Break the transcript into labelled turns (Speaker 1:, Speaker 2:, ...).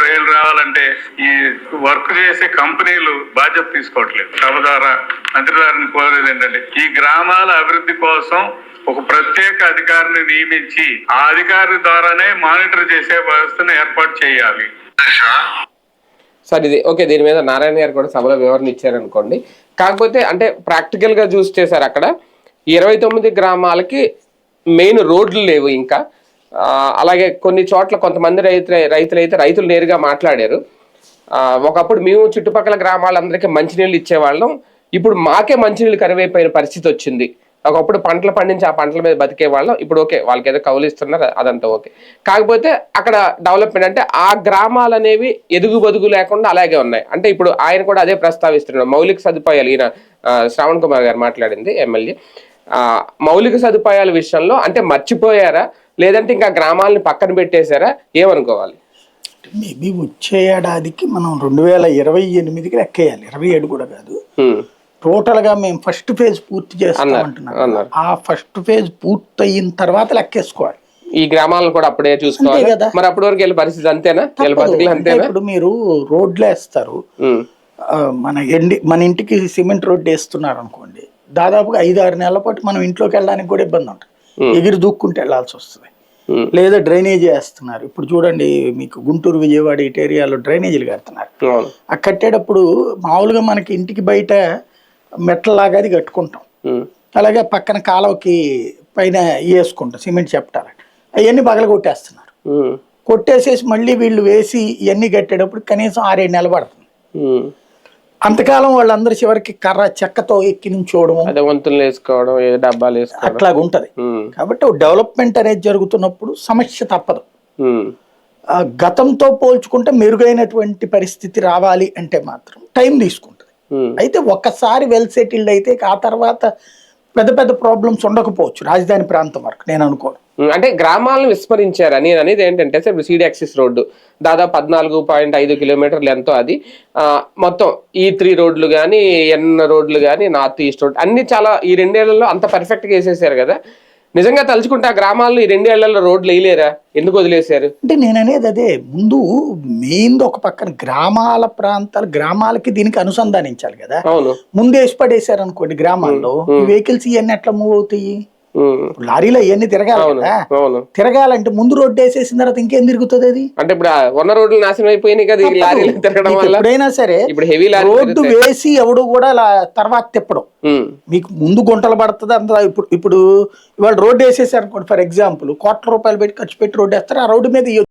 Speaker 1: రైలు రావాలంటే ఈ వర్క్ చేసే కంపెనీలు బాధ్యత తీసుకోవట్లేదు. సభ ద్వారా మంత్రి గారిని కోరేది ఏంటంటే ఈ గ్రామాల అభివృద్ధి కోసం ఒక ప్రత్యేక అధికారిని నియమించి ఆ అధికారి ద్వారానే మానిటర్ చేసే వ్యవస్థను ఏర్పాటు చేయాలి.
Speaker 2: సార్ ఇది ఓకే, దీని మీద నారాయణ గారు కూడా సభలో వివరణ ఇచ్చారనుకోండి. కాకపోతే అంటే ప్రాక్టికల్ గా చూస్తే సార్ అక్కడ 29 గ్రామాలకి మెయిన్ రోడ్లు లేవు ఇంకా. అలాగే కొన్ని చోట్ల కొంతమంది రైతులు నేరుగా మాట్లాడారు. ఒకప్పుడు మేము చుట్టుపక్కల గ్రామాలందరికీ మంచినీళ్ళు ఇచ్చేవాళ్ళం, ఇప్పుడు మాకే మంచినీళ్ళు కరువైపోయిన పరిస్థితి వచ్చింది. ఒకప్పుడు పంటలు పండించి ఆ పంటల మీద బతికే వాళ్ళం, ఇప్పుడు ఓకే వాళ్ళకి ఏదో కౌలు ఇస్తున్నారు, అదంతా ఓకే. కాకపోతే అక్కడ డెవలప్మెంట్ అంటే ఆ గ్రామాలు అనేవి ఎదుగు బదుగు లేకుండా అలాగే ఉన్నాయి. అంటే ఇప్పుడు ఆయన కూడా అదే ప్రస్తావిస్తున్నాడు, మౌలిక సదుపాయాలు. ఈయన శ్రావణ్ కుమార్ గారు మాట్లాడింది ఎమ్మెల్యే, మౌలిక సదుపాయాల విషయంలో అంటే మర్చిపోయారా, లేదంటే ఇంకా గ్రామాలని పక్కన పెట్టేశారా, ఏమనుకోవాలి?
Speaker 3: మేబీ వచ్చే ఏడాదికి మనం 2028కి లెక్కేయాలి, 27 కూడా కాదు. టోటల్ గా మేము ఫస్ట్ ఫేజ్ పూర్తి చేస్తామంటున్నాం. ఆ ఫస్ట్ ఫేజ్ పూర్తి అయిన తర్వాత లెక్కేసుకోవాలి.
Speaker 2: ఈ గ్రామాలను కూడా అప్పుడే చూసుకోవాలి కదా. మరి అప్పటి వరకు వెళ్ళే పరిస్థితి అంతేనా?
Speaker 3: ఇప్పుడు మీరు రోడ్లు వేస్తారు, మన ఇంటికి సిమెంట్ రోడ్డు వేస్తున్నారు అనుకోండి, దాదాపుగా 5-6 నెలల పాటు మనం ఇంట్లోకి వెళ్ళడానికి కూడా ఇబ్బంది ఉంటుంది, ఎగిరి దూక్కుంటూ వెళ్లాల్సి వస్తుంది. లేదా డ్రైనేజీ వేస్తున్నారు, ఇప్పుడు చూడండి మీకు గుంటూరు విజయవాడ ఇటు ఏరియాలో డ్రైనేజీలు కడుతున్నారు. ఆ కట్టేటప్పుడు మామూలుగా మనకి ఇంటికి బయట మెట్లలాగా అది కట్టుకుంటాం, అలాగే పక్కన కాలువకి పైన వేసుకుంటాం సిమెంట్ చెప్తారు, అవన్నీ పగల కొట్టేస్తున్నారు. కొట్టేసేసి మళ్ళీ వీళ్ళు వేసి ఇవన్నీ కట్టేటప్పుడు కనీసం 6-7 నెలలు పడుతుంది. అంతకాలం వాళ్ళందరూ చివరికి కర్ర చెక్కతో ఎక్కి నుంచోవడం, అట్లాగా ఉంటది. కాబట్టి డెవలప్మెంట్ అనేది జరుగుతున్నప్పుడు సమస్య తప్పదు. గతంతో పోల్చుకుంటే మెరుగైనటువంటి పరిస్థితి రావాలి అంటే మాత్రం టైం తీసుకుంటుంది. అయితే ఒక్కసారి వెల్ సెటిల్డ్ అయితే ఆ తర్వాత పెద్ద పెద్ద ప్రాబ్లమ్స్ ఉండకపోవచ్చు రాజధాని ప్రాంతం వరకు నేను అనుకోను.
Speaker 2: అంటే గ్రామాలను విస్మరించారా? నేను అనేది ఏంటంటే సార్, ఇప్పుడు సీడీ యాక్సిస్ రోడ్డు దాదాపు 14.5 కిలోమీటర్లు ఎంతో, అది మొత్తం E3 రోడ్లు కానీ ఎన్ రోడ్లు కానీ నార్త్ ఈస్ట్ రోడ్ అన్ని చాలా ఈ 2 ఏళ్లలో అంత పర్ఫెక్ట్గా వేసేసారు కదా. నిజంగా తలుచుకుంటే ఆ గ్రామాలను ఈ 2 ఏళ్లలో రోడ్లు వేయలేరా? ఎందుకు వదిలేశారు
Speaker 3: అంటే నేను అనేది అదే, ముందు మెయిన్ ఒక పక్కన గ్రామాల ప్రాంతాలు గ్రామాలకి దీనికి అనుసంధానించాలి కదా. ముందు వేసి పడేశారు అనుకోండి గ్రామాల్లో, ఈ వెహికల్స్ ఇవన్నీ ఎట్లా మూవ్ అవుతాయి? లారీలో ఇవన్నీ తిరగాలి కదా. తిరగాలంటే ముందు రోడ్డు వేసేసిన తర్వాత ఇంకేం తిరుగుతుంది అది?
Speaker 2: అంటే ఇప్పుడు ఉన్న రోడ్లు నాశనం అయిపోయినాయి కదా లారీలు తిరగడం వల్ల.
Speaker 3: ఎప్పుడైనా సరే రోడ్డు వేసి ఎవడు కూడా తర్వాత తిప్పడం, మీకు ముందు గుంటలు పడుతుంది అంత. ఇప్పుడు ఇవాళ రోడ్డు వేసేసారు అనుకోండి, ఫర్ ఎగ్జాంపుల్ 1,00,00,000 రూపాయలు పెట్టి ఖర్చు పెట్టి రోడ్డు వేస్తారు, ఆ రోడ్డు మీద